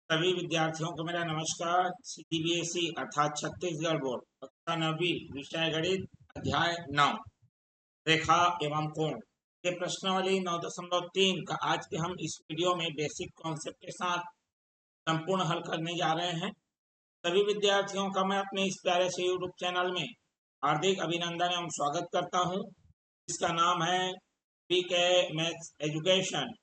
सभी विद्यार्थियों को मेरा नमस्कार। सीबीएसई अर्थात छत्तीसगढ़ बोर्ड कक्षा 9वीं विषय गणित अध्याय 9 रेखा एवं कोण के प्रश्नावली 9.3 का आज के हम इस वीडियो में बेसिक कॉन्सेप्ट के साथ संपूर्ण हल करने जा रहे हैं। सभी विद्यार्थियों का मैं अपने इस प्यारे से यूट्यूब चैनल में हार्दिक अभिनंदन एवं स्वागत करता हूं। इसका नाम है पीके मैथ्स एजुकेशन।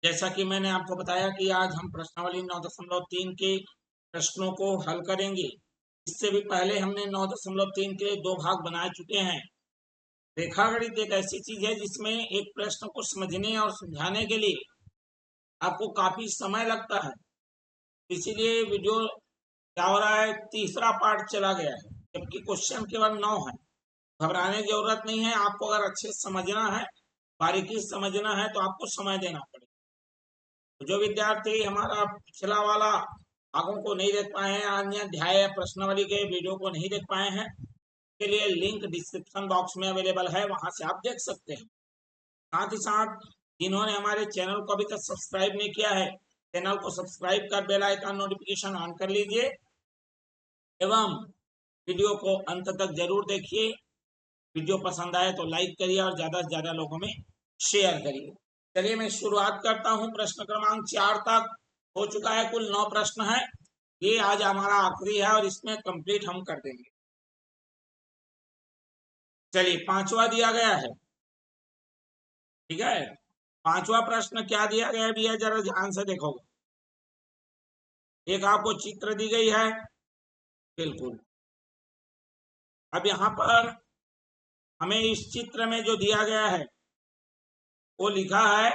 जैसा कि मैंने आपको बताया कि आज हम प्रश्नावली 9.3 के प्रश्नों को हल करेंगे। इससे भी पहले हमने 9.3 के 2 भाग बना चुके हैं। रेखागणित एक ऐसी चीज है जिसमें एक प्रश्न को समझने और समझाने के लिए आपको काफी समय लगता है, इसीलिए वीडियो क्या हो रहा है, तीसरा पार्ट चला गया है, जबकि क्वेश्चन केवल 9 है। घबराने की जरूरत नहीं है। आपको अगर अच्छे से समझना है, बारीकी समझना है, तो आपको समय देना पड़ेगा। जो विद्यार्थी हमारा पिछला वाला भागों को नहीं देख पाए हैं, अन्य अध्याय प्रश्नावली के वीडियो को नहीं देख पाए हैं, के लिए लिंक डिस्क्रिप्शन बॉक्स में अवेलेबल है, वहां से आप देख सकते हैं। साथ ही साथ जिन्होंने हमारे चैनल को अभी तक सब्सक्राइब नहीं किया है, चैनल को सब्सक्राइब कर बेल आइकन नोटिफिकेशन ऑन कर लीजिए एवं वीडियो को अंत तक जरूर देखिए। वीडियो पसंद आए तो लाइक करिए और ज्यादा से ज्यादा लोगों में शेयर करिए। चलिए मैं शुरुआत करता हूं। प्रश्न क्रमांक 4 तक हो चुका है, कुल 9 प्रश्न है। ये आज हमारा आखिरी है और इसमें कंप्लीट हम कर देंगे। चलिए 5वां दिया गया है, ठीक है। 5वां प्रश्न क्या दिया गया है भैया, जरा ध्यान से देखो। एक आपको चित्र दी गई है, बिल्कुल। अब यहाँ पर हमें इस चित्र में जो दिया गया है वो लिखा है,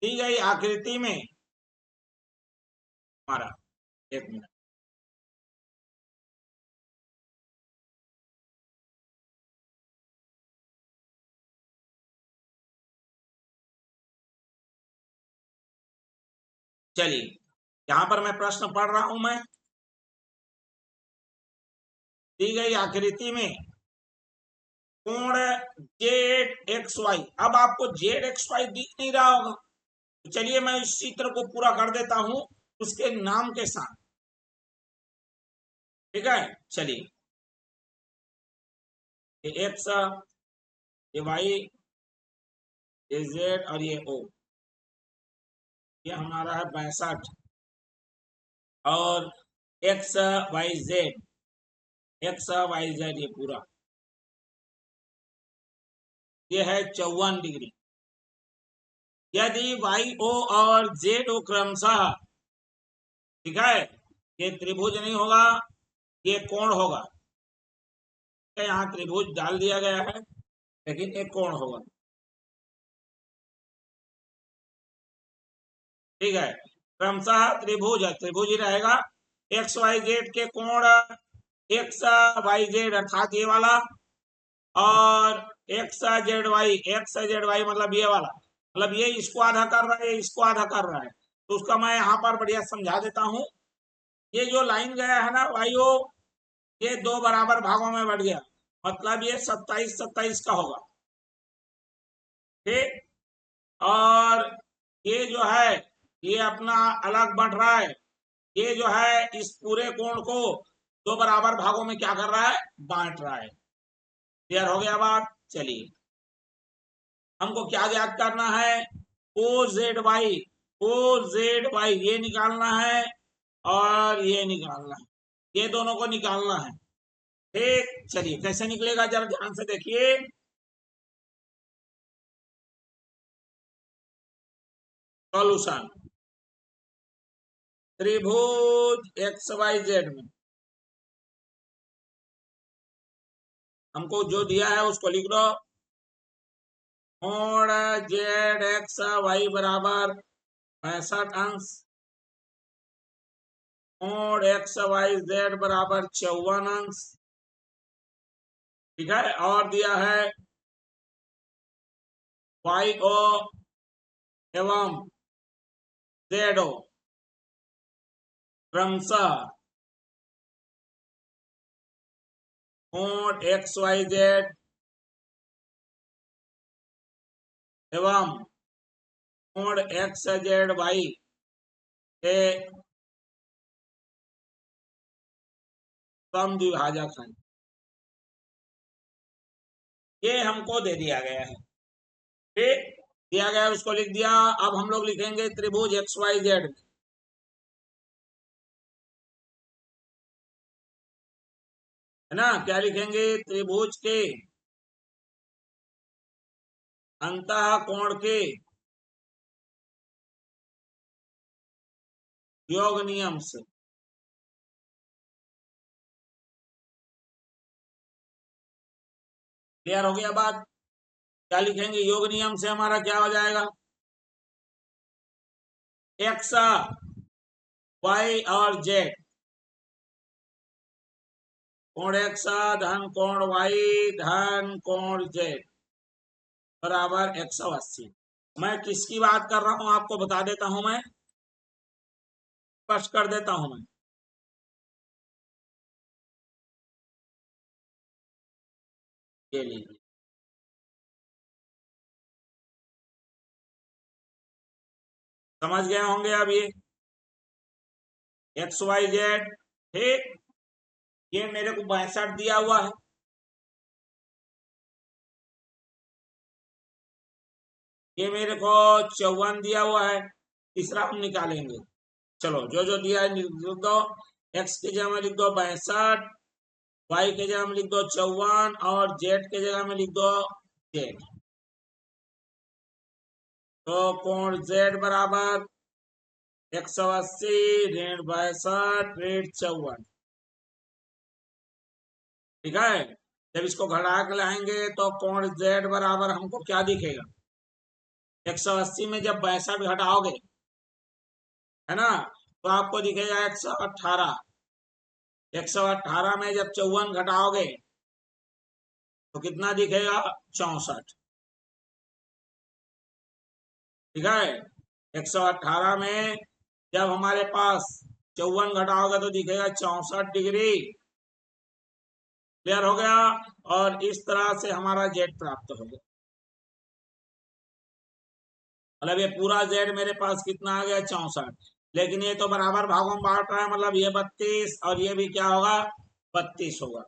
दी गई आकृति में हमारा, एक मिनट, चलिए यहाँ पर मैं प्रश्न पढ़ रहा हूं। मैं दी गई आकृति में कोण जेड एक्स वाई, अब आपको जेड एक्स वाई दिख नहीं रहा होगा, तो चलिए मैं इस चित्र को पूरा कर देता हूं उसके नाम के साथ, ठीक है। चलिए ये एक्स, ये वाई, ये जेड और ये ओ, ये हमारा है 62, और X Y Z, X Y Z ये पूरा, ये है 54 डिग्री। यदि वाई ओ और जेड ओ क्रमशः, ठीक है, ये त्रिभुज नहीं होगा, ये कोण होगा। यहाँ त्रिभुज डाल दिया गया है, लेकिन एक कोण होगा, ठीक है। क्रमशः त्रिभुज है, त्रिभुज ही रहेगा। एक्स वाई जेड के कोण एक्स वाई जेड अर्थात ये वाला, और एक्स जेड वाई मतलब ये वाला, मतलब ये इसको आधा कर रहा है, इसको आधा कर रहा है। तो उसका मैं यहाँ पर बढ़िया समझा देता हूँ। ये जो लाइन गया है ना वायु, ये 2 बराबर भागों में बढ़ गया, मतलब ये 27-27 का होगा, ठीक। और ये जो है ये अपना अलग बढ़ रहा है, ये जो है इस पूरे कोण को 2 बराबर भागों में क्या कर रहा है, बांट रहा है। क्लियर हो गया बात। चलिए हमको क्या याद करना है, ओ जेड वाई ये निकालना है और ये निकालना है, ये दोनों को निकालना है, ठीक। चलिए कैसे निकलेगा जरा ध्यान से देखिए। सॉल्यूशन, त्रिभुज एक्स वाई जेड में हमको जो दिया है उसको लिख दो। कोण जेड एक्स वाई बराबर 65 अंश, कोण एक्स वाई जेड बराबर 54 अंश, ठीक है। और दिया है वाई ओ एवं जेड ओ क्रमशः कोण एक्स वाई जेड एवं कोण एक्स जेड वाई के समद्विभाजक हैं। ये हमको दे दिया गया है, ठीक, दिया गया है, उसको लिख दिया। अब हम लोग लिखेंगे त्रिभुज एक्स वाई जेड, है ना। क्या लिखेंगे? त्रिभुज के अंतः कोण के योग नियम से क्लियर हो गया बात? क्या लिखेंगे? योग नियम से हमारा क्या हो जाएगा? एक्स वाई और जेड, कोण एक्स धन कोण वाई धन कोण जेड बराबर 180। मैं किसकी बात कर रहा हूं आपको बता देता हूं, मैं स्पष्ट कर देता हूं। मैं ये लीजिए, समझ गए होंगे अब ये एक्स वाई जेड, ठीक। ये मेरे को 62 दिया हुआ है, ये मेरे को 54 दिया हुआ है। तीसरा हम निकालेंगे। चलो जो जो दिया है लिख दो। एक्स की जगह में लिख दो 62, वाई के जगह में लिख दो 54 और जेड के जगह में लिख दो जेड। तो कोण जेड बराबर 180 ऋण 62 ऋण 54, ठीक है। जब इसको घटा के लाएंगे तो कोण जेड बराबर हमको क्या दिखेगा? 180 में जब 62 घटाओगे, है ना, तो आपको दिखेगा 118। 118 में जब 54 घटाओगे तो कितना दिखेगा? 64, ठीक है। 118 में जब हमारे पास 54 घटाओगे तो दिखेगा 64 डिग्री। क्लियर हो गया? और इस तरह से हमारा जेड प्राप्त हो गया। मतलब ये पूरा जेड मेरे पास कितना आ गया? 64। लेकिन ये तो बराबर भागों में बांट रहा है, मतलब ये 32 और ये भी क्या होगा? 32 होगा।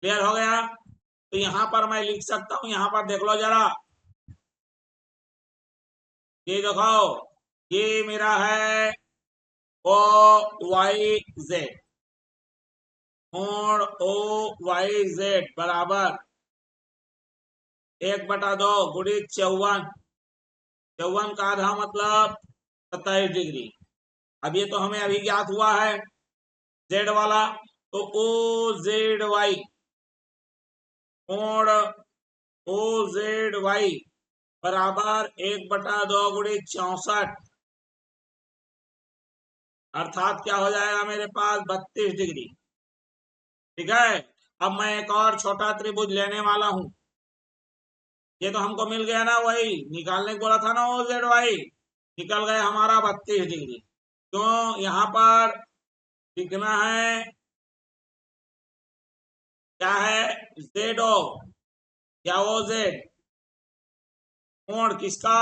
क्लियर हो गया? तो यहां पर मैं लिख सकता हूं, यहां पर देख लो जरा, ये देखो, ये मेरा है ओ वाई जेड, कोण ओ वाई जेड बराबर 1/2 गुणित 54। 54 का आधा मतलब 27 डिग्री। अब ये तो हमें अभी ज्ञात हुआ है जेड वाला, तो ओ जेड वाई, कोण ओ जेड वाई बराबर 1/2 गुणित 64, अर्थात क्या हो जाएगा मेरे पास? 32 डिग्री, ठीक है। अब मैं एक और छोटा त्रिभुज लेने वाला हूं। ये तो हमको मिल गया ना, वही निकालने को बोला था ना, ओ जेड वाई निकल गया हमारा 32 डिग्री। तो यहाँ पर लिखना है क्या है? जेड ओ या ओ जेड, कोण किसका?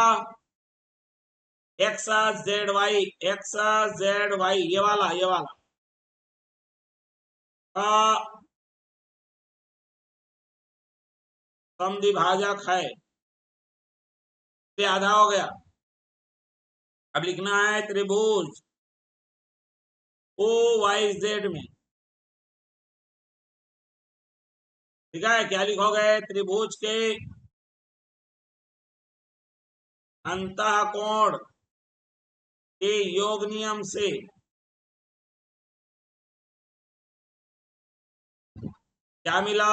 X Z Y, X Z Y, ये वाला का समद्विभाजक है। ये आधा हो गया। अब लिखना है त्रिभुज ओ वाई जेड में, ठीक है। क्या लिखोगे? त्रिभुज के अंतः कोण के योग नियम से क्या मिला?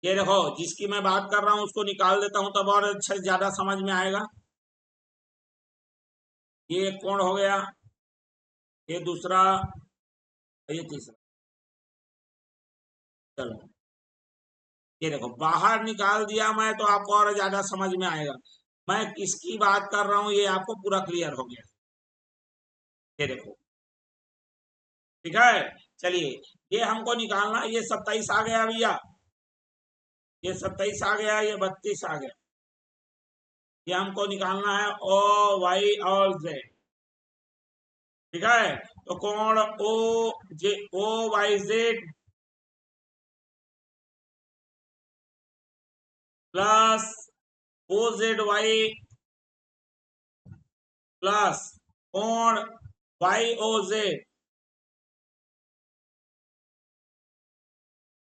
ये देखो, जिसकी मैं बात कर रहा हूं उसको निकाल देता हूं तब और अच्छे ज्यादा समझ में आएगा। ये एक कोण हो गया, ये दूसरा, ये तीसरा। चलो ये देखो, बाहर निकाल दिया मैं तो आपको और ज्यादा समझ में आएगा। मैं किसकी बात कर रहा हूं ये आपको पूरा क्लियर हो गया। ये देखो, ठीक है। चलिए, ये हमको निकालना है, ये 27 आ गया भैया, ये 27 आ गया, ये 32 आ गया। ये हमको निकालना है ओ वाई और जेड, ठीक है। तो कोण O Y Z plus O Z Y plus कोण वाई ओ जेड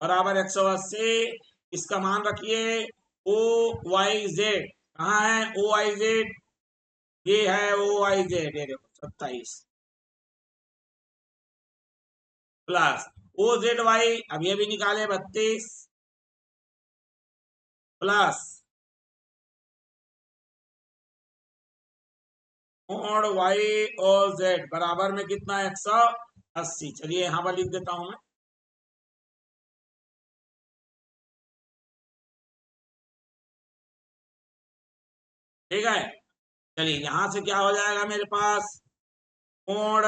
बराबर 180। इसका मान रखिए ओ वाई जेड, कहाँ है ओ वाई जेड, ये है ओ वाई जेड, ये देखो 27 प्लस ओ जेड वाई, अब ये भी निकाले 32 प्लस कोण वाई और जेड बराबर में कितना 180। चलिए यहां पर लिख देता हूं मैं, ठीक है। चलिए यहां से क्या हो जाएगा मेरे पास, कोण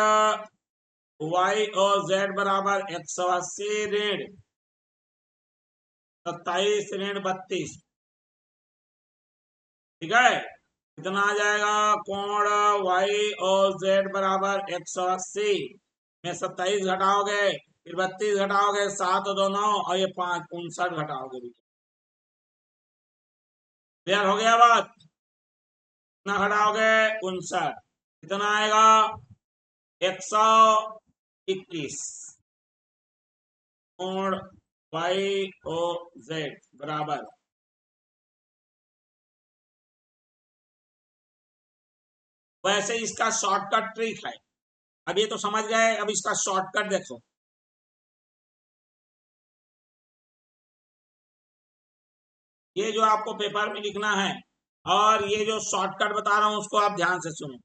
वाई और जेड बराबर 180 ऋण 27 ऋण 32, ठीक है। कितना आ जाएगा, कोण वाई और जेड बराबर 180 में 27 घटाओगे, फिर 32 घटाओगे, 7 और 2 9, और ये 5 59 घटाओगे। क्लियर हो गया बात, कितना घटाओगे 59, कितना आएगा 121, कोण वाई और जेड बराबर, वैसे इसका शॉर्टकट ट्रिक है। अब ये तो समझ गए, अब इसका शॉर्टकट देखो। ये जो आपको पेपर में लिखना है और ये जो शॉर्टकट बता रहा हूं उसको आप ध्यान से सुनो।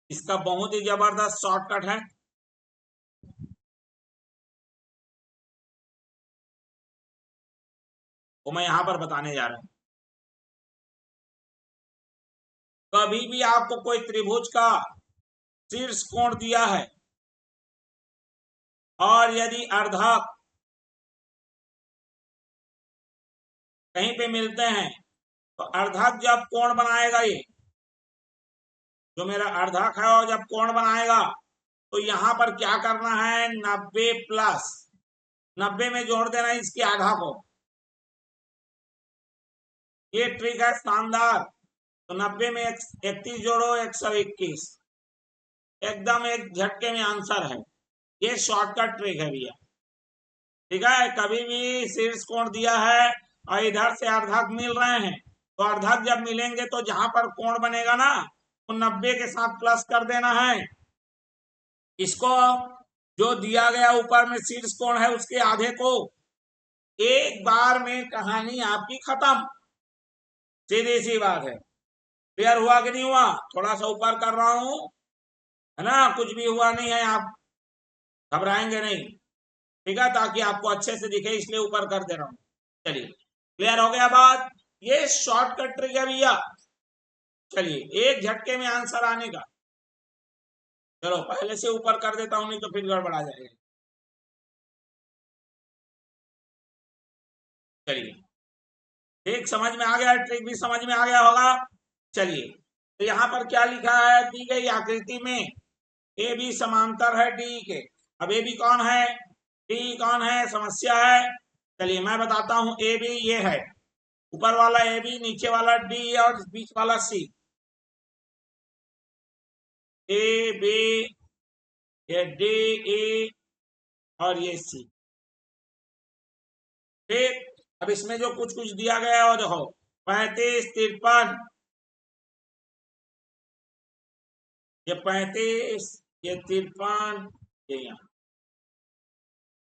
इसका बहुत ही जबरदस्त शॉर्टकट है। वो मैं यहां पर बताने जा रहा हूं। कभी भी आपको कोई त्रिभुज का शीर्ष कोण दिया है और यदि अर्धक कहीं पे मिलते हैं, तो अर्धक जब कोण बनाएगा, ये जो मेरा अर्धक है और जब कोण बनाएगा, तो यहां पर क्या करना है, 90 प्लस 90 में जोड़ देना है इसके आधा को। ये ट्रिक है शानदार। तो 90 में 31 जोड़ो 121, एकदम एक झटके में आंसर है। ये शॉर्टकट ट्रिक है भैया, ठीक है। कभी भी शीर्ष कोण दिया है और इधर से अर्धक मिल रहे हैं, तो अर्धक जब मिलेंगे तो जहां पर कोण बनेगा ना, तो 90 के साथ प्लस कर देना है इसको। जो दिया गया ऊपर में शीर्ष कोण है उसके आधे को, एक बार में कहानी आपकी खत्म। सीधी सी बात है। क्लियर हुआ कि नहीं हुआ, थोड़ा सा ऊपर कर रहा हूं, है ना, कुछ भी हुआ नहीं है, आप घबराएंगे नहीं, ठीक है, ताकि आपको अच्छे से दिखे इसलिए ऊपर कर दे रहा हूं। चलिए, क्लियर हो गया बात, ये शॉर्टकट ट्रिक है भैया। चलिए, एक झटके में आंसर आने का। चलो पहले से ऊपर कर देता हूं, नहीं तो फिर गड़बड़ा जाएगा। चलिए, ठीक समझ में आ गया, ट्रिक भी समझ में आ गया होगा। चलिए, तो यहां पर क्या लिखा है, दी गई आकृति में ए बी समांतर है डी के। अब ए बी कौन है, डी कौन है, समस्या है। चलिए मैं बताता हूं, ए बी ये है, ऊपर वाला ए बी, नीचे वाला डी और बीच वाला सी। ए बी, ये डी ई और ये सी, ठीक। अब इसमें जो कुछ कुछ दिया गया है वो देखो, 35 53, ये 35, ये 53, ये यहाँ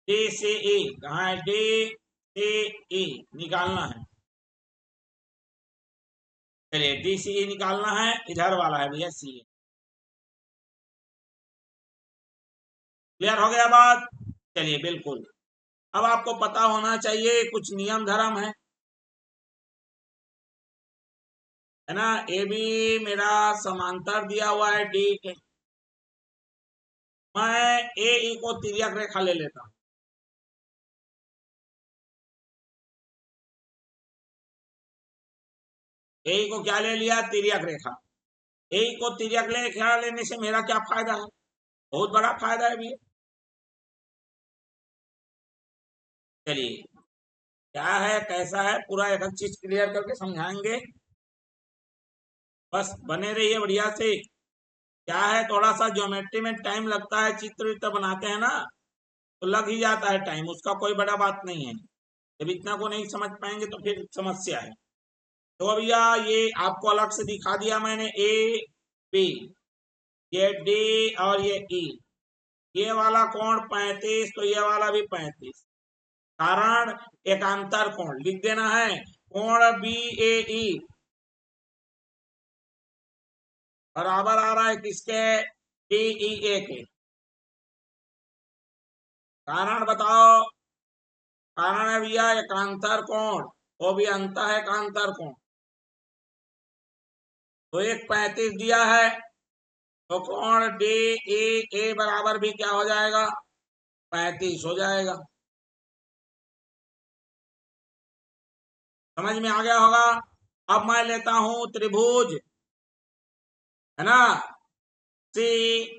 डी से ए, कहा है डी से ए निकालना है। चलिए डी सी ए निकालना है, इधर वाला है भैया सी ए। क्लियर हो गया बात, चलिए बिल्कुल। अब आपको पता होना चाहिए कुछ नियम धर्म है ना। ए भी मेरा समांतर दिया हुआ है डी के। मैं ए ई को तिर्यक रेखा ले लेता हूं। ए ई को क्या ले लिया? तिर्यक रेखा। ए ई को तिर्यक रेखा लेने से मेरा क्या फायदा है? बहुत बड़ा फायदा है भैया। चलिए, क्या है कैसा है पूरा एक एक चीज क्लियर करके समझाएंगे। बस बने रहिए बढ़िया से। क्या है, थोड़ा सा ज्योमेट्री में टाइम लगता है, चित्र वित्र बनाते हैं ना तो लग ही जाता है टाइम, उसका कोई बड़ा बात नहीं है। जब इतना को नहीं समझ पाएंगे तो फिर समस्या है। तो भैया ये आपको अलग से दिखा दिया मैंने, ए बी, ये डी और ये ई। ये वाला कोण 35, तो ये वाला भी 35। कारण एकांतर कोण लिख देना है। कोण बी ए ई बराबर आ रहा है किसके? डी ई ए के। कारण बताओ। कारण है भैया एकांतर कोण, वो भी अंत है एकांतर कोण। तो एक 35 दिया है, तो कोण डी ई ए बराबर भी क्या हो जाएगा? 35 हो जाएगा। समझ में आ गया होगा। अब मैं लेता हूं त्रिभुज, है ना, सी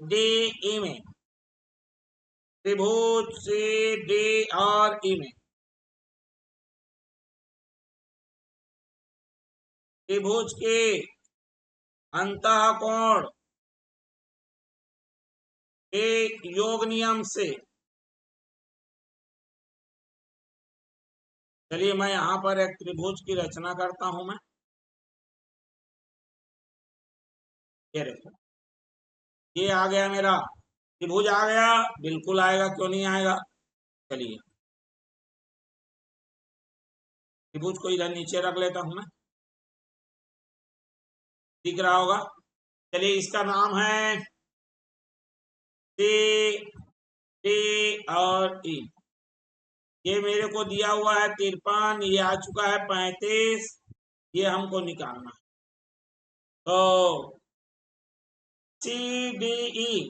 डी ई में। त्रिभुज सी डी और ई में त्रिभुज के अंतः कोण के योग नियम से। चलिए मैं यहां पर एक त्रिभुज की रचना करता हूं मैं। ये देखो, ये आ गया मेरा त्रिभुज। आ गया, बिल्कुल आएगा, क्यों नहीं आएगा। चलिए त्रिभुज को इधर नीचे रख लेता हूं मैं, दिख रहा होगा। चलिए इसका नाम है सी डी और ई। ये मेरे को दिया हुआ है 53, ये आ चुका है 35, ये हमको निकालना है। तो सी डी ई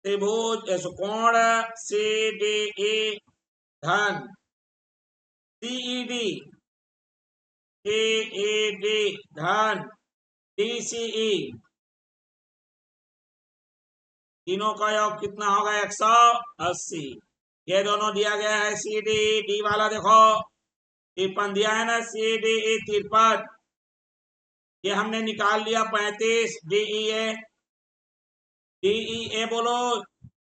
त्रिभुज कोण सी डी ई धन C E D A A D धन डी सी ई, तीनों का योग कितना होगा? 180। ये दोनों दिया गया है। सी डी डी वाला देखो 53 दिया है ना, सी डी ई 53, ये हमने निकाल लिया 35। डी ई ए, डी ई ए बोलो,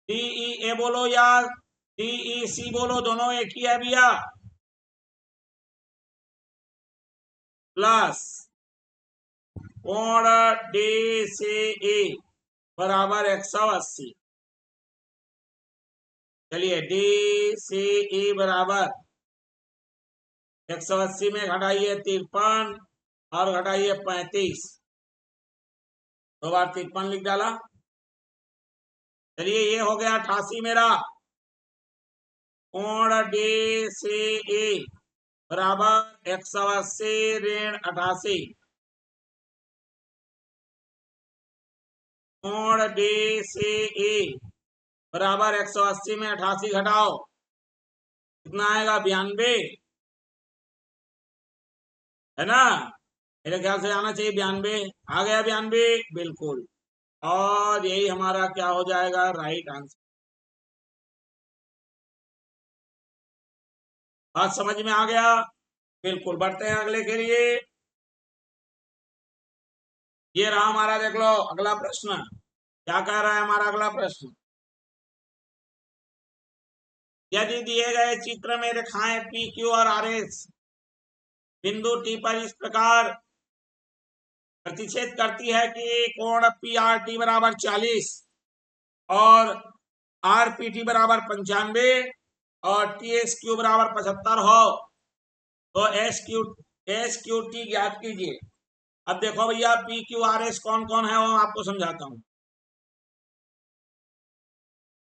डी ई ए बोलो या डी ई सी बोलो, दोनों एक ही है भैया। प्लस कोण डी सी ई बराबर 180। चलिए डी सी ई बराबर 180 में घटाइए 53 और घटाइए 35, 2 बार 53 लिख डाला। चलिए ये हो गया 88 मेरा। कोण डी सी ई बराबर 180 ऋण 88। कोण डी सी ई बराबर 180 में 88 घटाओ, कितना आएगा? 92, है ना। मेरे ख्याल से आना चाहिए 92। आ गया 92, बिल्कुल। और यही हमारा क्या हो जाएगा? Right answer. बात समझ में आ गया? बिल्कुल। बढ़ते हैं अगले के लिए। ये रहा हमारा, देख लो अगला प्रश्न क्या कह रहा है। हमारा अगला प्रश्न, यदि दिए गए चित्र में रेखाएं पी क्यू और आर एस बिंदु टी पर इस प्रकार प्रतिच्छेद करती है कि कोण पी आर टी बराबर 40 और आर पी टी बराबर 95 और टी एस क्यू बराबर 75 हो, तो एस क्यू टी ज्ञात कीजिए। अब देखो भैया पी क्यू आर एस कौन कौन है वो आपको समझाता हूं।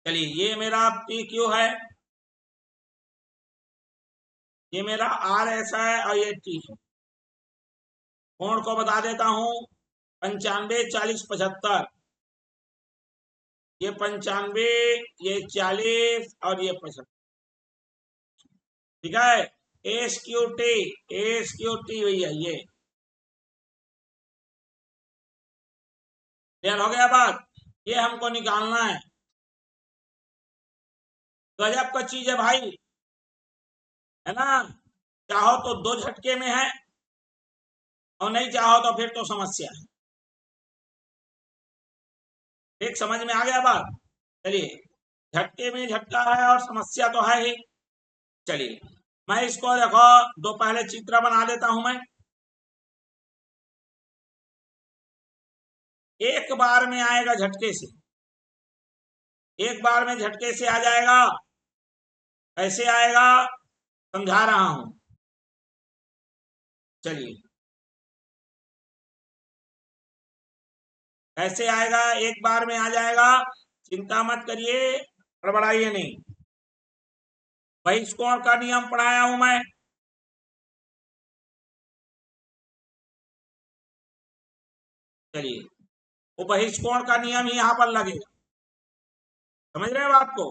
चलिए ये मेरा पी क्यू है, ये मेरा आर ऐसा है और ये टी है। कोण को बता देता हूं, 95, 40, 75। ये 95, ये 40 और ये 75। ठीक है, एस क्यू टी भैया, ये क्लियर हो गया बात। ये हमको निकालना है। गजब का चीज है भाई, है ना। चाहो तो 2 झटके में है और नहीं चाहो तो फिर तो समस्या है। एक समझ में आ गया बात। चलिए, झटके में झटका है और समस्या तो है ही। चलिए, मैं इसको देखो, दो पहले चित्र बना देता हूं मैं। एक बार में आएगा झटके से, एक बार में झटके से आ जाएगा। ऐसे आएगा, समझा रहा हूं। चलिए, ऐसे आएगा, एक बार में आ जाएगा। चिंता मत करिए, गड़बड़ाइए नहीं। बहिष्कोण का नियम पढ़ाया हूं मैं। चलिए, वो बहिष्कोण का नियम ही यहां पर लगेगा। समझ रहे हैं बात को।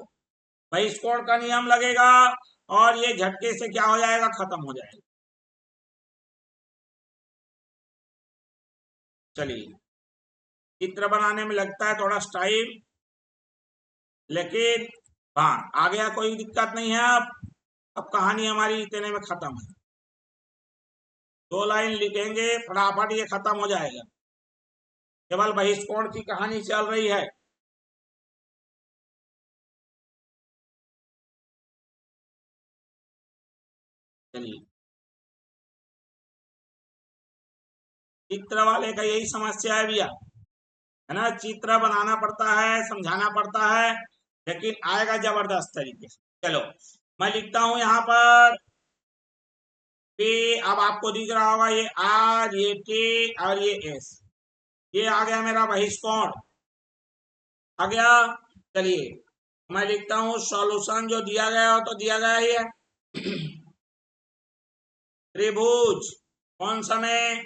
बहिष्कोण का नियम लगेगा और ये झटके से क्या हो जाएगा, खत्म हो जाएगा। चलिए, चित्र बनाने में लगता है थोड़ा टाइम, लेकिन हाँ, आ गया, कोई दिक्कत नहीं है। अब कहानी हमारी इतने में खत्म है। 2 लाइन लिखेंगे, फटाफट ये खत्म हो जाएगा। केवल बहिष्कोण की कहानी चल रही है। चलिए, चित्र वाले का यही समस्या है भैया, है ना। चित्र बनाना पड़ता है, समझाना पड़ता है, लेकिन आएगा जबरदस्त तरीके से। चलो, मैं लिखता हूं यहां पर पी। अब आपको दिख रहा होगा ये आर, ये टी और ये एस। ये आ गया मेरा बहिष्कोण, आ गया। चलिए, मैं लिखता हूं सॉल्यूशन, जो दिया गया हो तो दिया गया ही है। त्रिभुज, कौन सा में,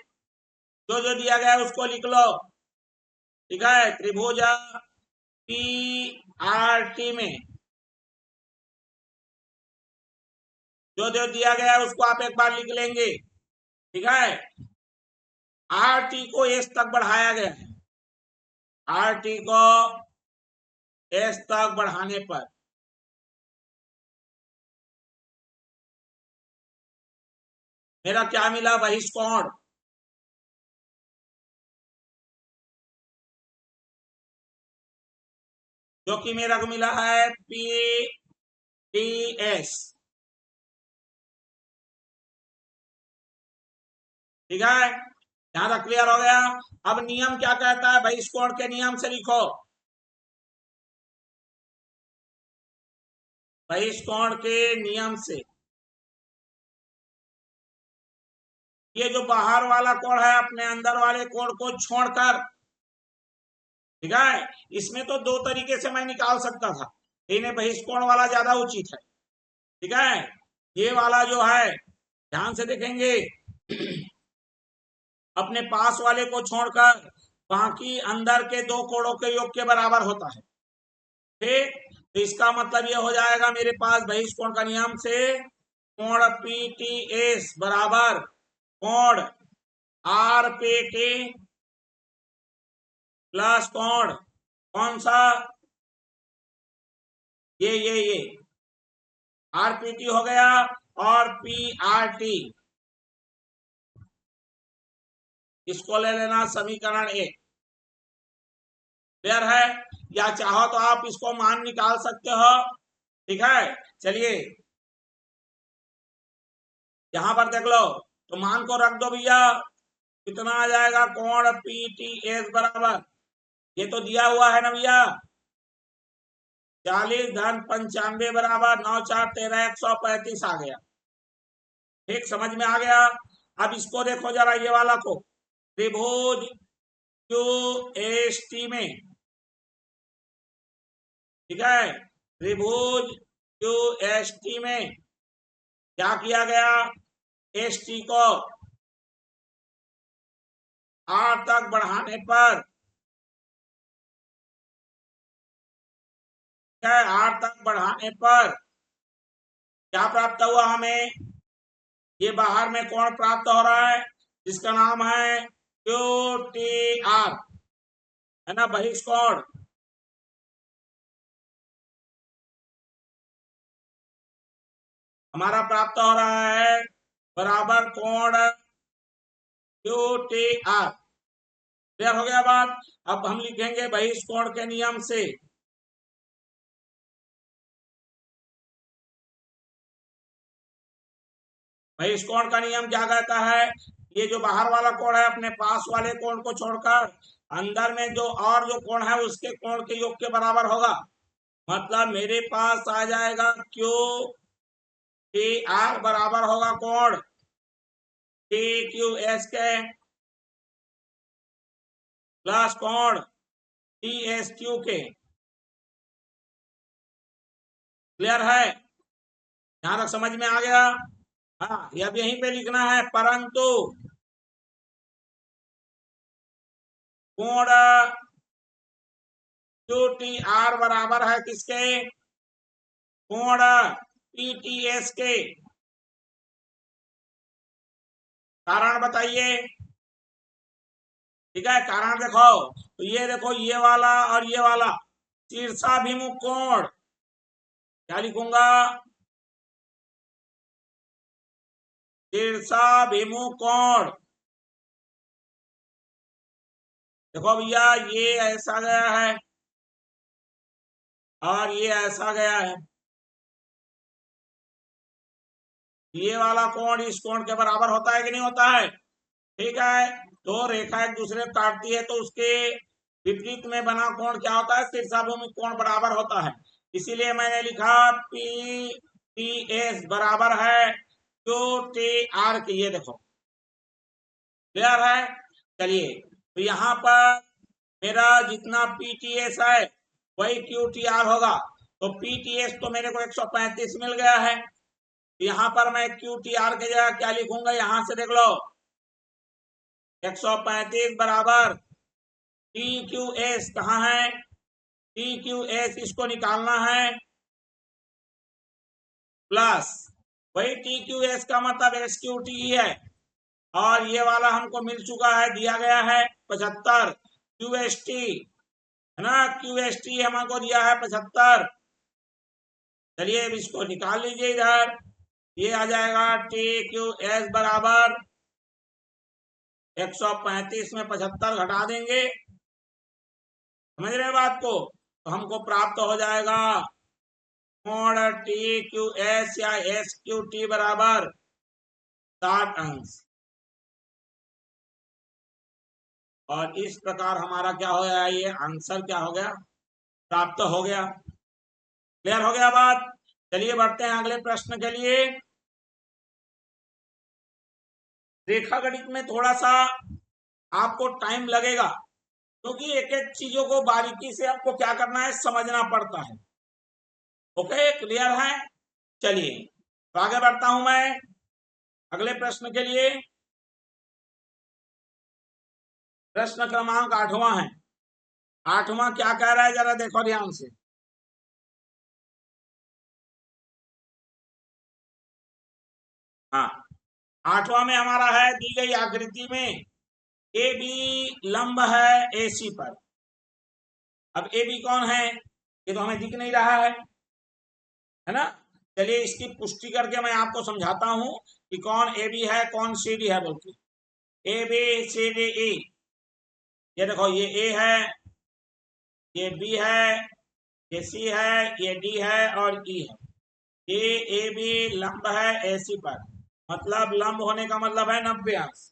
जो जो दिया गया है उसको लिख लो। ठीक है, त्रिभुज पी आर टी में जो जो दिया गया है उसको आप एक बार लिख लेंगे। ठीक है, आर टी को एस तक बढ़ाया गया है। आर टी को एस तक बढ़ाने पर मेरा क्या मिला, बहिष्कोण। जो कि मेरा को मिला है पी टी एस। ठीक है, यहां तक क्लियर हो गया। अब नियम क्या कहता है, बहिष्कोण के नियम से लिखो। बहिष्कोण के नियम से ये जो बाहर वाला कोण है, अपने अंदर वाले कोण को छोड़कर, ठीक है, इसमें तो 2 तरीके से मैं निकाल सकता था, इन्हें बहिष्कोण वाला ज्यादा उचित है। ठीक है, ये वाला जो है, ध्यान से देखेंगे, अपने पास वाले को छोड़कर बाकी अंदर के 2 कोणों के योग के बराबर होता है। ठीक, तो इसका मतलब ये हो जाएगा मेरे पास बहिष्कोण का नियम से कोण पी टी एस बराबर कोण आर पी टी प्लस कोण कौन सा, ये आर पी टी हो गया और पी आर टी, इसको ले लेना समीकरण 1। क्लियर है, या चाहो तो आप इसको मान निकाल सकते हो। ठीक है, चलिए यहां पर देख लो, तो मान को रख दो भैया। कितना आ जाएगा, कोण पी टी एस बराबर, ये तो दिया हुआ है ना भैया, 40 धन 95 बराबर 9 4 13 135 आ गया। ठीक, समझ में आ गया। अब इसको देखो जरा, ये वाला को, त्रिभुज क्यू एस टी में, ठीक है, त्रिभुज क्यू एस टी में क्या किया गया, एस टी को आर तक बढ़ाने पर, आर तक बढ़ाने पर क्या प्राप्त हुआ हमें, ये बाहर में कोण प्राप्त हो रहा है जिसका नाम है क्यू टी आर, है ना, बहिष्कोण। हमारा प्राप्त हो रहा है बराबर कोण क्यू टी आर। क्लियर हो गया बात। अब हम लिखेंगे बहिष्कोण के नियम से, बहिष्कोण का नियम क्या कहता है, ये जो बाहर वाला कोण है अपने पास वाले कोण को छोड़कर अंदर में जो और जो कोण है उसके कोण के योग के बराबर होगा। मतलब मेरे पास आ जाएगा क्यू टी आर बराबर होगा कोण टी क्यू एस के प्लस कोण टी एस क्यू के। क्लियर है, यहां तक समझ में आ गया। हाँ, ये अब यहीं पे लिखना है, परंतु कोण क्यू टी आर बराबर है किसके, कोण पी टी एस के। कारण बताइए। ठीक है, कारण देखो, तो ये देखो ये वाला और ये वाला शीर्षाभिमुख कोण, क्या लिखूंगा, शीर्षाभिमुख कोण। देखो भैया ये ऐसा गया है और ये ऐसा गया है, ये वाला कोण इस कोण के बराबर होता है कि नहीं होता है। ठीक है, तो रेखा एक दूसरे को काटती है तो उसके विपरीत में बना कोण क्या होता है, शीर्षाभिमुख कोण बराबर होता है। इसीलिए मैंने लिखा पी टी एस बराबर है क्यू टी आर के। ये देखो क्लियर है। चलिए, तो यहाँ पर मेरा जितना पीटीएस है वही क्यूटीआर होगा। तो पीटीएस तो मेरे को 135 मिल गया है, यहाँ पर मैं क्यूटीआर के जगह क्या लिखूंगा, यहां से देख लो 135 बराबर टी क्यू एस, कहाँ है टी क्यू एस, इसको निकालना है, प्लस वही टी क्यू एस का मतलब एस क्यू टी है, और ये वाला हमको मिल चुका है, दिया गया है 75 क्यू एस टी, है ना, क्यू एस टी हमको दिया है 75। चलिए अब इसको निकाल लीजिए इधर, ये आ जाएगा टी क्यू एस बराबर 135 में 75 घटा देंगे, समझ रहे हैं बात को, तो हमको प्राप्त हो जाएगा कोण टी क्यू एस या एस क्यू टी बराबर 60 अंश। और इस प्रकार हमारा क्या हो गया, ये आंसर क्या हो गया, प्राप्त हो गया। क्लियर हो गया बात। चलिए बढ़ते हैं अगले प्रश्न के लिए। रेखा गणित में थोड़ा सा आपको टाइम लगेगा क्योंकि एक एक चीजों को बारीकी से आपको क्या करना है, समझना पड़ता है। ओके, क्लियर है। चलिए तो आगे बढ़ता हूं मैं अगले प्रश्न के लिए। प्रश्न क्रमांक 8वां है। 8वां क्या कह रहा है, जरा देखो ध्यान से। हाँ, 8वां में हमारा है, दी गई आकृति में ए बी लंब है ए सी पर। अब ए बी कौन है, ये तो हमें दिख नहीं रहा है ना। चलिए इसकी पुष्टि करके मैं आपको समझाता हूं कि कौन ए बी है कौन सी डी है बोलते। ए बी सी डी ई, ये देखो ये ए है, ये बी है, ये सी है, ये डी है और ई है। ये ए बी लंब है ए सी पर, मतलब लंब होने का मतलब है 90 अंश।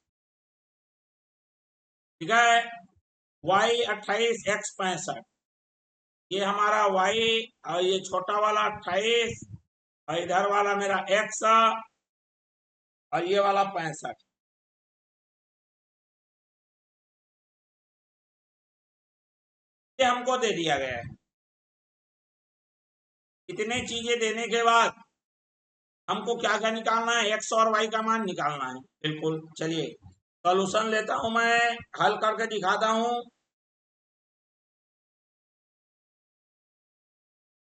ठीक है, वाई 28 एक्स 65, ये हमारा वाई, और ये छोटा वाला 28, और इधर वाला मेरा एक्स, और ये वाला 65। ये हमको दे दिया गया है। इतने चीजें देने के बाद हमको क्या क्या निकालना है, एक्स और वाई का मान निकालना है। बिल्कुल, चलिए सॉल्यूशन लेता हूं, मैं हल करके दिखाता हूं।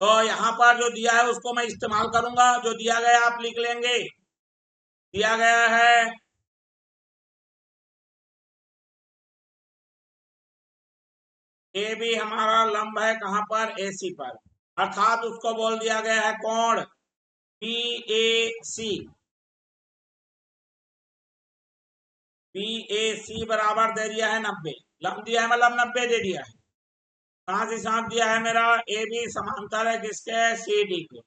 तो यहाँ पर जो दिया है उसको मैं इस्तेमाल करूंगा, जो दिया गया आप लिख लेंगे। दिया गया है ए बी हमारा लंब है कहां पर, ए सी पर, अर्थात उसको बोल दिया गया है कोण बी ए सी। बी ए सी बराबर दे दिया है 90, लंब दिया है मतलब 90 दे दिया है। साथ ही साथ दिया है मेरा ए बी समांतर है किसके, सी डी के।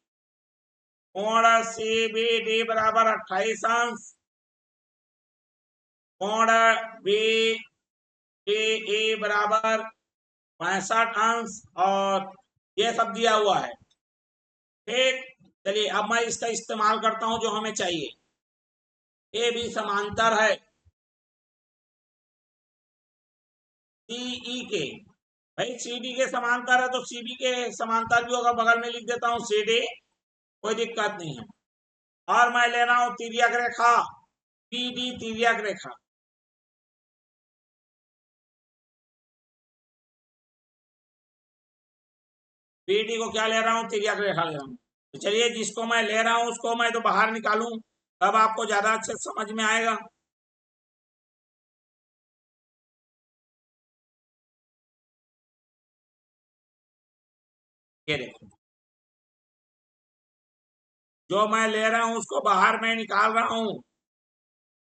कोण सी बी डी बराबर 28 अंश, कोण बी डी ई बराबर 65 अंश, और ये सब दिया हुआ है। ठीक, चलिए अब मैं इसका इस्तेमाल करता हूं जो हमें चाहिए। ए बी समांतर है सीई के, भाई सी डी के समांतर है तो सी बी के समांतर भी होगा, बगल में लिख देता हूं सी डी, कोई दिक्कत नहीं है। और मैं ले रहा हूं तिर्यक रेखा पी डी, तिर्यक रेखा। पी डी को क्या ले रहा हूं, तिर्यक रेखा ले रहा हूं। तो चलिए जिसको मैं ले रहा हूं उसको मैं तो बाहर निकालूं, तब आपको ज्यादा अच्छे समझ में आएगा। ये देखो, जो मैं ले रहा हूं उसको बाहर मैं निकाल रहा हूं,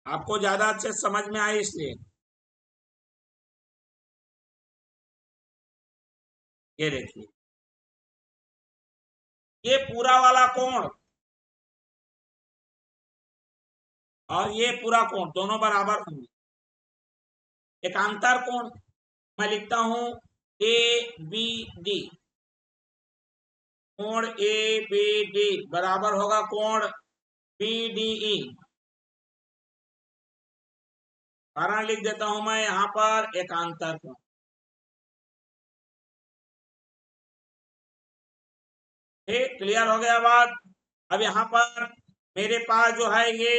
आपको ज्यादा अच्छे समझ में आए इसलिए। ये देखिए, ये पूरा वाला कोण और ये पूरा कोण दोनों बराबर होंगे। एकांतर कोण मैं लिखता हूं ए बी डी, कोण ए बी डी बराबर होगा कोण बी डी ई। कारण लिख देता हूं मैं यहां पर एकांतर कोण। ठीक, क्लियर हो गया बात। अब यहाँ पर मेरे पास जो है ये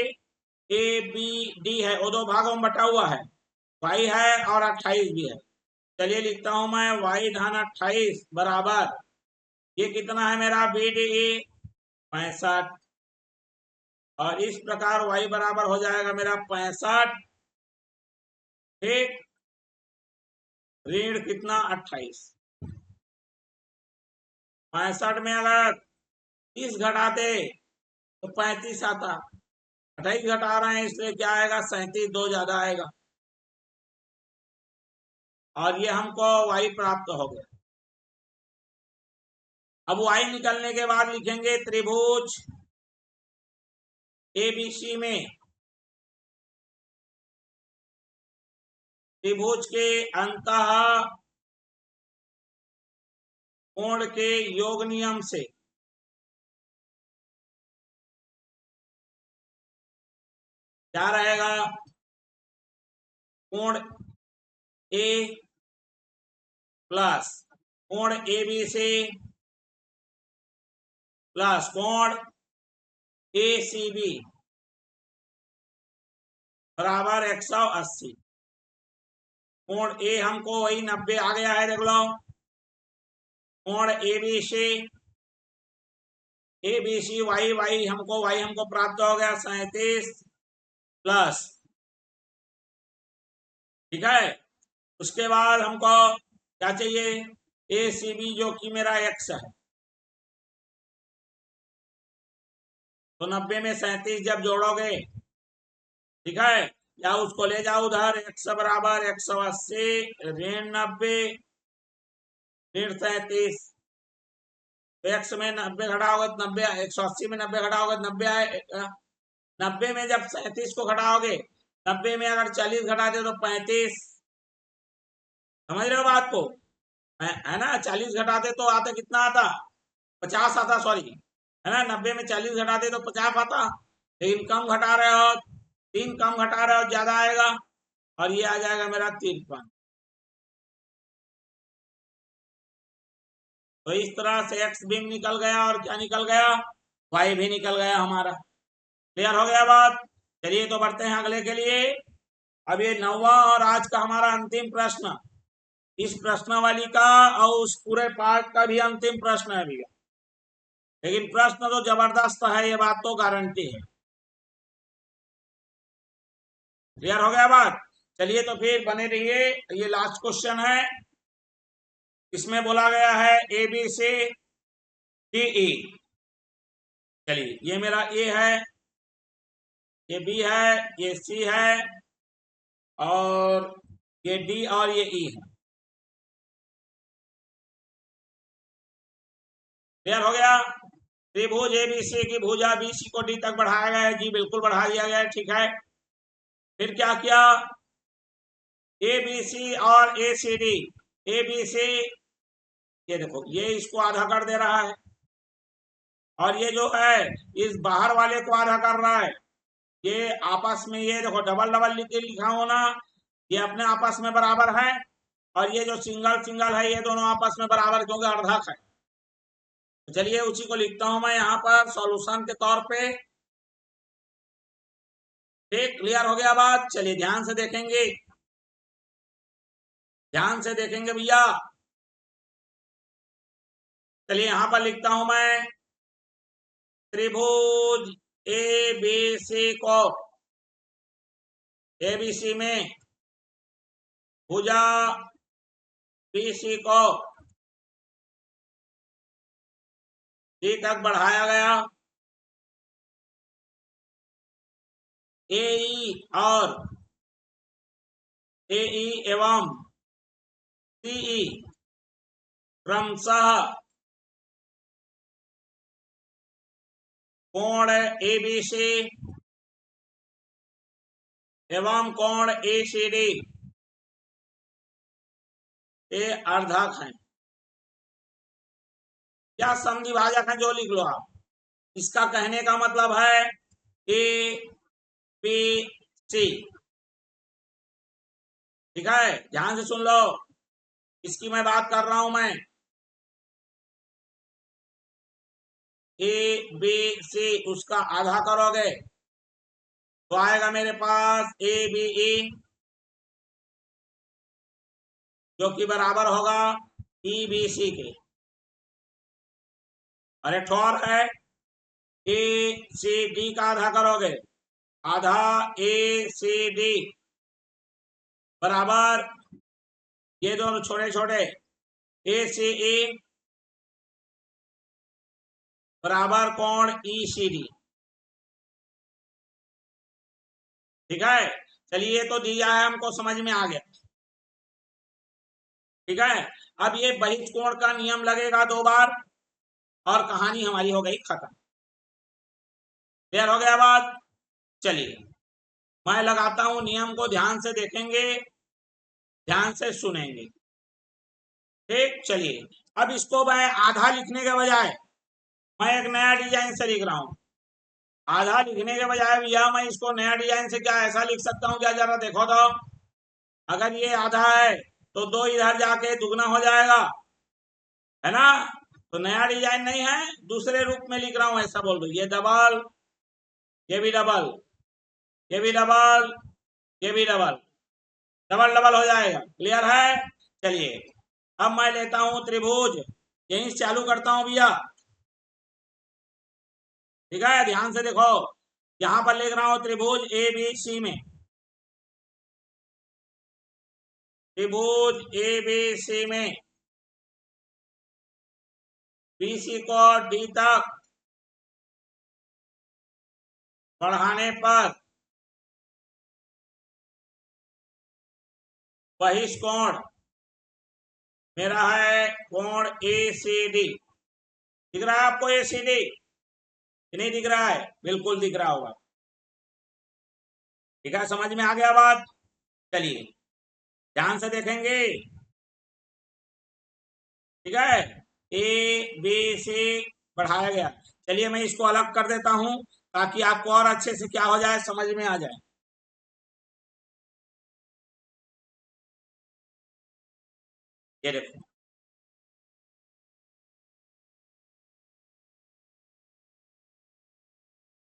ए बी डी है, वो दो भागों में बटा हुआ है, वाई है और 28 भी है। चलिए लिखता हूं मैं वाई धन 28 बराबर, ये कितना है मेरा बी डी ई 65, और इस प्रकार वाई बराबर हो जाएगा मेरा 65। ठीक, ऋण कितना 28, 65 में अगर 30 घटाते तो 35 आता, 28 घटा रहे हैं इसलिए क्या आएगा, 37, दो ज्यादा आएगा, और ये हमको वाई प्राप्त हो गया। अब वाई निकलने के बाद लिखेंगे त्रिभुज एबीसी में, त्रिभुज के अंतः कोण के योग नियम से क्या रहेगा, कोण ए प्लस कोण ए बी से प्लस कोण ए सी बी बराबर 180। कोण ए हमको वही 90 आ गया है, देख लो। कोण A B C Y Y हमको प्राप्त हो गया 37 प्लस, ठीक है। उसके बाद हमको क्या चाहिए, ए सी बी जो कि मेरा एक्स है, तो 90 में 37 जब जोड़ोगे, ठीक है, या उसको ले जाओ उधर, एक्स बराबर 180 ऋण 90 ऋण 37, तो एक्स में 90 घटाओगे तो 90, 180 में 90 घटाओगे तो 90 आए, 90 में जब 37 को घटाओगे, 90 में अगर 40 घटाते तो 35, समझ रहे हो बात को, है ना। 40 घटाते तो आते कितना आता, 50 आता, सॉरी, है ना। 90 में 40 घटाते तो 50 आता, लेकिन कम घटा रहे हो, 3 कम घटा रहे हो, ज्यादा आएगा, और ये आ जाएगा मेरा 53। तो इस तरह से एक्स भी निकल गया और क्या निकल गया, वाई भी निकल गया हमारा। क्लियर हो गया बात। चलिए तो बढ़ते हैं अगले के लिए। अब ये 9वां और आज का हमारा अंतिम प्रश्न, इस प्रश्नावली का और उस पूरे पाठ का भी अंतिम प्रश्न है भैया, लेकिन प्रश्न तो जबरदस्त है, ये बात तो गारंटी है। क्लियर हो गया बात। चलिए तो फिर बने रहिए, ये लास्ट क्वेश्चन है। इसमें बोला गया है ए बी सी डी ई। चलिए ये मेरा ए है, ये बी है, ये सी है, और ये डी और ये ई है। क्लियर हो गया। त्रिभुज एबीसी की भुजा बीसी को डी तक बढ़ाया गया है, जी बिल्कुल बढ़ा दिया गया है, ठीक है। फिर क्या किया, ए बी सी और ए सी डी। ए बी सी, ये देखो ये इसको आधा कर दे रहा है, और ये जो है इस बाहर वाले को आधा कर रहा है। ये आपस में, ये देखो डबल डबल लिखा होना, ये अपने आपस में बराबर है, और ये जो सिंगल सिंगल है ये दोनों आपस में बराबर, क्योंकि अर्धक है। तो चलिए उसी को लिखता हूं मैं यहाँ पर सॉल्यूशन के तौर पे। ठीक, क्लियर हो गया बात। चलिए ध्यान से देखेंगे, ध्यान से देखेंगे भैया। चलिए यहां पर लिखता हूं मैं, त्रिभुज ए बी सी को, ए बी सी में भुजा बी सी को डी तक बढ़ाया गया। ए ई और ए ई एवं सी ई क्रमशः कोण ए बी सी एवं कोण ए सी डी ये अर्धक है। क्या संधि भाजक है, जो लिख लो आप। इसका कहने का मतलब है ए बी सी, ठीक है, ध्यान से सुन लो, इसकी मैं बात कर रहा हूं मैं। ए बी सी उसका आधा करोगे तो आएगा मेरे पास ए बी ई, जो कि बराबर होगा ई बी सी के। और एक और है, ए सी डी का आधा करोगे, आधा ए सी डी बराबर ये दोनों छोटे छोटे ए सी ई बराबर कोण ई सी डी, ठीक है। चलिए तो दिया है, हमको समझ में आ गया, ठीक है। अब ये बहिष्ठ कोण का नियम लगेगा 2 बार, और कहानी हमारी हो गई खत्म। क्लियर हो गया बात। चलिए मैं लगाता हूं नियम को, ध्यान से देखेंगे, ध्यान से सुनेंगे। ठीक, चलिए अब इसको मैं आधा लिखने के बजाय मैं एक नया डिजाइन से लिख रहा हूं। आधा लिखने के बजाय भैया मैं इसको नया डिजाइन से क्या ऐसा लिख सकता हूं क्या, जरा देखो तो। अगर ये आधा है तो 2 इधर जाके दुगना हो जाएगा, है ना। तो नया डिजाइन नहीं है, दूसरे रूप में लिख रहा हूं, ऐसा बोल दो। ये डबल, ये भी डबल, ये भी डबल, ये भी डबल, डबल डबल हो जाएगा। क्लियर है। चलिए अब मैं लेता हूं त्रिभुज, यहीं से चालू करता हूं भैया, ठीक है। ध्यान से देखो, यहां पर लिख रहा हूं त्रिभुज ए बी सी में, त्रिभुज ए बी सी में बी सी को डी तक बढ़ाने पर बहिष्कोण मेरा है कोण ए सी डी। दिख रहा है आपको ए सी डी, नहीं दिख रहा है? बिल्कुल दिख रहा होगा, ठीक है, समझ में आ गया बात। चलिए ध्यान से देखेंगे, ठीक है। ए बी सी बढ़ाया गया। चलिए मैं इसको अलग कर देता हूं, ताकि आपको और अच्छे से क्या हो जाए, समझ में आ जाए। ये देखो,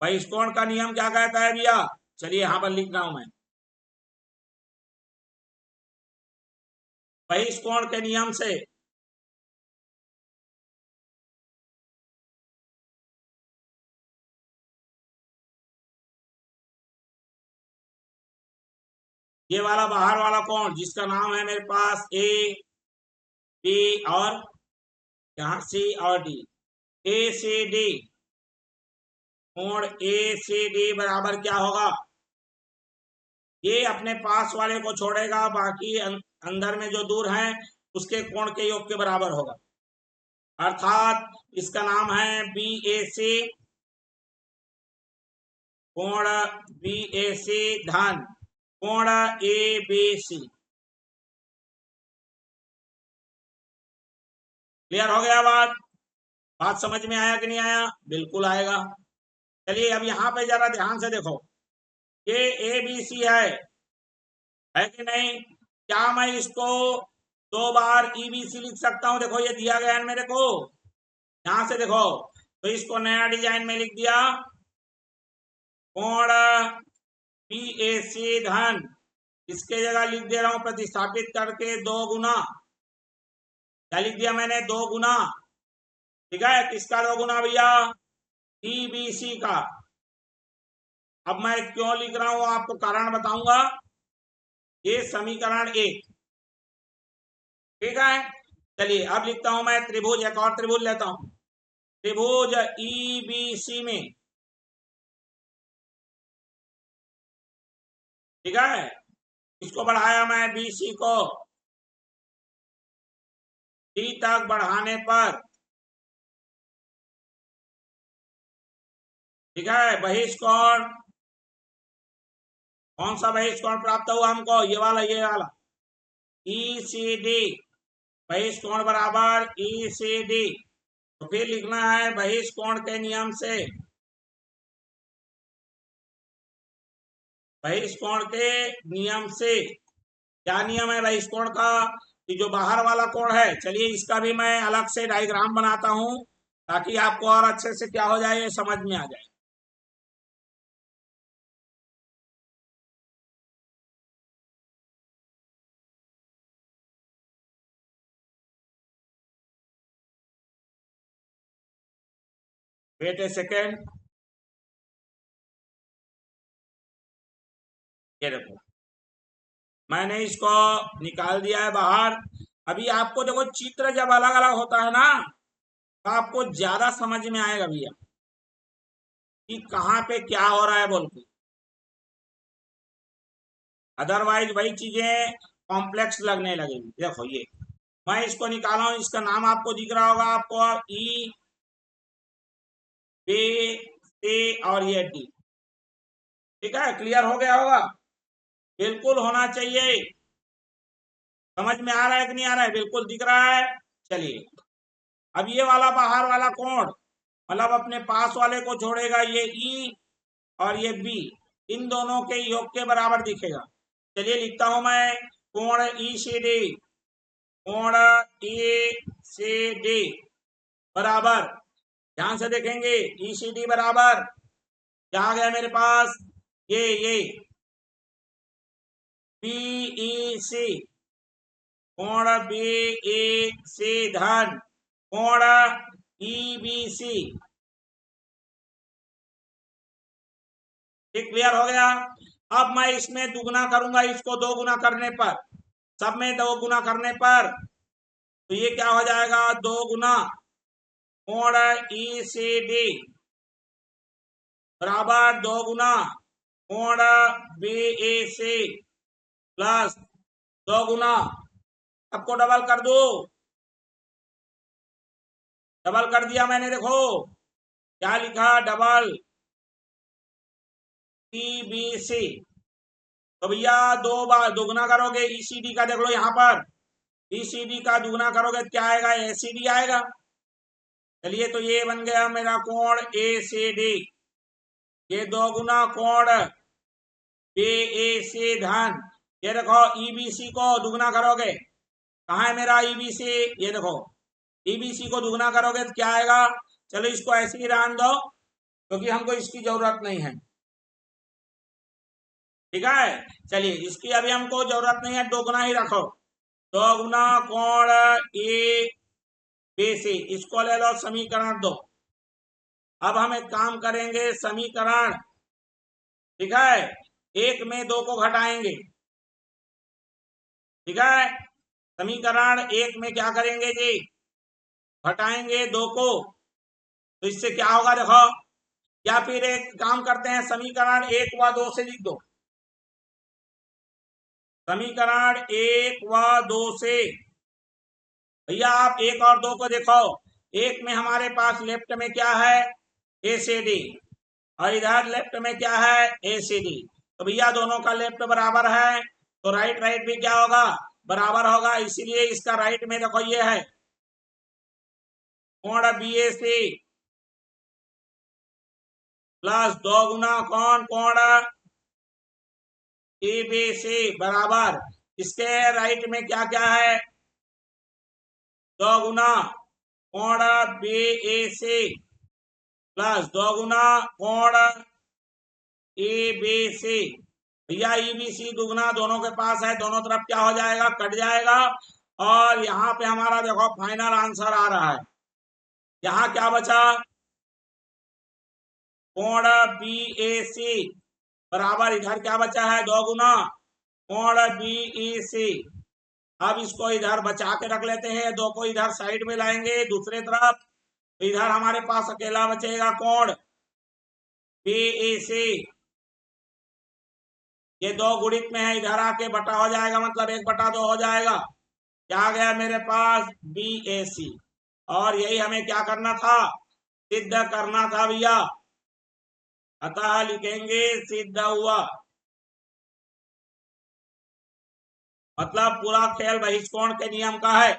बहिष्कोण का नियम क्या कहता है भैया? चलिए यहां पर लिख रहा हूं मैं। बहिष्कोण के नियम से ये वाला बाहर वाला कोण जिसका नाम है मेरे पास ए बी और यहाँ सी और डी, ए सी डी, कोण ए सी डी बराबर क्या होगा? ये अपने पास वाले को छोड़ेगा, बाकी अंदर में जो दूर है उसके कोण के योग के बराबर होगा। अर्थात इसका नाम है बी ए सी, कोण बी ए सी धन कोण ए बी सी। क्लियर हो गया बात समझ में आया कि नहीं आया? बिल्कुल आएगा। चलिए अब यहाँ पे जरा ध्यान से देखो, ये ए बी सी है कि नहीं? क्या मैं इसको 2 बार ई बी सी लिख सकता हूँ? देखो ये दिया गया है मेरे को, यहां से देखो, तो इसको नया डिजाइन में लिख दिया, कोण बी ए सी धन, इसके जगह लिख दे रहा हूं प्रतिस्थापित करके 2 गुना, क्या लिख दिया मैंने? 2 गुना। ठीक है, किसका 2 गुना भैया? ई बी सी का। अब मैं क्यों लिख रहा हूं आपको कारण बताऊंगा। ये समीकरण 1, ठीक है। चलिए अब लिखता हूं मैं त्रिभुज, एक और त्रिभुज लेता हूं, त्रिभुज ई बी सी में, ठीक है, इसको बढ़ाया मैं बी सी को डी तक बढ़ाने पर, ठीक है, बहिष्कोण, कौन सा बहिष्कोण प्राप्त हुआ हमको? ये वाला ई सी डी, बहिष्कोण बराबर ई सी डी। तो फिर लिखना है बहिष्कोण के नियम से, बहिष्कोण के नियम से, क्या नियम है बहिष्कोण का? कि जो बाहर वाला कोण है, चलिए इसका भी मैं अलग से डायग्राम बनाता हूं ताकि आपको और अच्छे से क्या हो जाए, ये समझ में आ जाए। वेट ए सेकेंड, ये देखो मैंने इसको निकाल दिया है बाहर। अभी आपको देखो चित्र जब अलग अलग होता है ना, तो आपको ज्यादा समझ में आएगा भैया कि कहाँ पे क्या हो रहा है बोल के। अदरवाइज वही चीजें कॉम्प्लेक्स लगने लगेगी। देखो ये मैं इसको निकाला हूं, इसका नाम आपको दिख रहा होगा आपको, ई बी सी और ये डी, ठीक है। क्लियर हो गया होगा? बिल्कुल होना चाहिए। समझ में आ रहा है कि नहीं आ रहा है? बिल्कुल दिख रहा है। चलिए अब ये वाला बाहर वाला कोण, मतलब अपने पास वाले को छोड़ेगा, ये ई और ये बी, इन दोनों के योग के बराबर दिखेगा। चलिए लिखता हूं मैं, कोण ई सी डी, कोण ई सी डी बराबर, ध्यान से देखेंगे, ई सी डी बराबर क्या आ गया मेरे पास? ये बीई सी, कोण बीई सी धन कोण ईबीसी। ठीक, क्लियर हो गया? अब मैं इसमें दुगुना करूंगा, इसको 2 गुना करने पर, सब में 2 गुना करने पर, तो ये क्या हो जाएगा? 2 गुना कोण ई सी डी बराबर 2 गुना कोण बीई सी प्लस 2 गुना, सबको डबल कर दो, डबल कर दिया मैंने। देखो क्या लिखा, डबल ईबीसी। तो भैया 2 बार दुगना करोगे ईसीडी का, देख लो यहाँ पर, ईसीडी का दुगना करोगे क्या आएगा? एसीडी आएगा। चलिए तो ये बन गया मेरा कोण एसीडी, ये 2 गुना कोण बीएसी धन, ये देखो ईबीसी को दुगना करोगे, कहाँ है मेरा ईबीसी? ये देखो ईबीसी को दुगना करोगे तो क्या आएगा? चलो इसको ऐसे ही रहने दो, क्योंकि हमको इसकी जरूरत नहीं है। ठीक है, चलिए इसकी अभी हमको जरूरत नहीं है, दोगुना ही रखो। दोगुना कोण ए बी सी, इसको ले लो समीकरण 2। अब हम एक काम करेंगे, समीकरण, ठीक है, 1 में 2 को घटाएंगे। ठीक है, समीकरण 1 में क्या करेंगे जी, घटाएंगे 2 को, तो इससे क्या होगा देखो। या फिर एक काम करते हैं, समीकरण 1 व 2 से लिख दो। समीकरण 1 व 2 से भैया आप 1 और 2 को देखो। 1 में हमारे पास लेफ्ट में क्या है, ए सी डी, और इधर लेफ्ट में क्या है, ए सी डी। तो भैया दोनों का लेफ्ट बराबर है, तो राइट राइट भी क्या होगा, बराबर होगा। इसीलिए इसका राइट में देखो ये है कोण बी ए सी प्लस 2 गुना कोण ए बी सी बराबर, इसके राइट में क्या क्या है, 2 गुना कोण बी ए सी प्लस 2 गुना कोण ए बी सी। भैया ई बी सी दुगुना दोनों के पास है, दोनों तरफ क्या हो जाएगा, कट जाएगा। और यहाँ पे हमारा देखो फाइनल आंसर आ रहा है। यहाँ क्या बचा, कोण बी ए सी बराबर, इधर क्या बचा है, 2 गुना कोण बी ई सी। अब इसको इधर बचा के रख लेते हैं, 2 को इधर साइड में लाएंगे दूसरे तरफ, इधर हमारे पास अकेला बचेगा कोण बी ई सी। ये 2 गुणित में है, इधर आके बटा हो जाएगा, मतलब 1/2 हो जाएगा। क्या आ गया मेरे पास, बी ए सी। और यही हमें क्या करना था, सिद्ध करना था भैया। अतः लिखेंगे सिद्ध हुआ, मतलब पूरा खेल बहिष्कोण के नियम का है।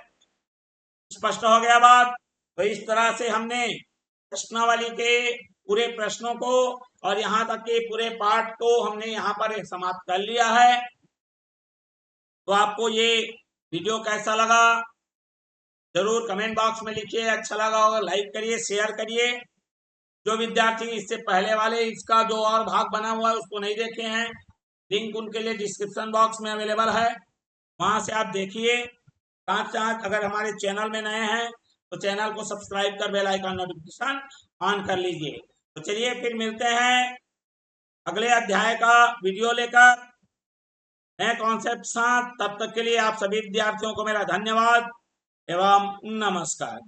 स्पष्ट हो गया बात। तो इस तरह से हमने प्रश्नावली के पूरे प्रश्नों को और यहाँ तक के पूरे पाठ को हमने यहाँ पर समाप्त कर लिया है। तो आपको ये वीडियो कैसा लगा जरूर कमेंट बॉक्स में लिखिए। अच्छा लगा होगा लाइक करिए, शेयर करिए। जो विद्यार्थी इससे पहले वाले इसका जो और भाग बना हुआ है उसको नहीं देखे हैं, लिंक उनके लिए डिस्क्रिप्शन बॉक्स में अवेलेबल है, वहां से आप देखिए। साथ साथ अगर हमारे चैनल में नए हैं तो चैनल को सब्सक्राइब कर बेल आइकन नोटिफिकेशन ऑन कर लीजिए। तो चलिए फिर मिलते हैं अगले अध्याय का वीडियो लेकर नए कॉन्सेप्ट साथ। तब तक के लिए आप सभी विद्यार्थियों को मेरा धन्यवाद एवं नमस्कार।